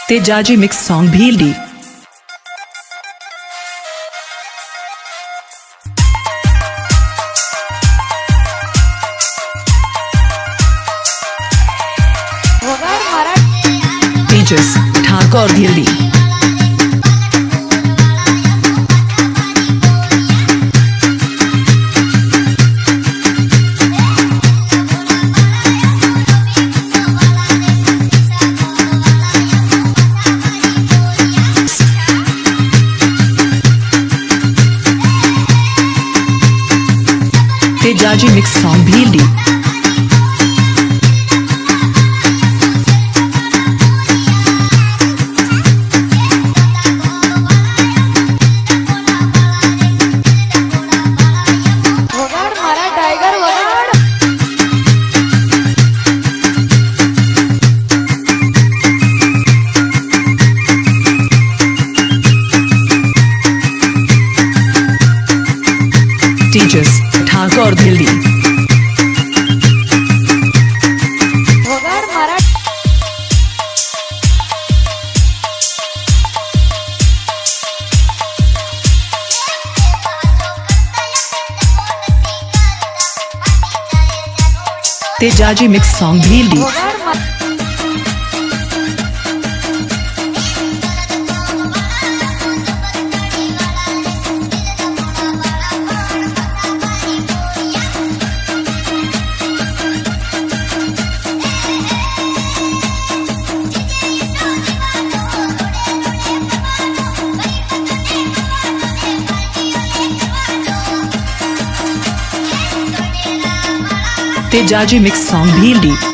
Tejaji mix song Bhildi. Tejas Thakur Delhi. Tejaji mix song Bhildi. Tejas Thakur Delhi. Tejaji mix song Bhildi. Tejaji mix song Bhildi.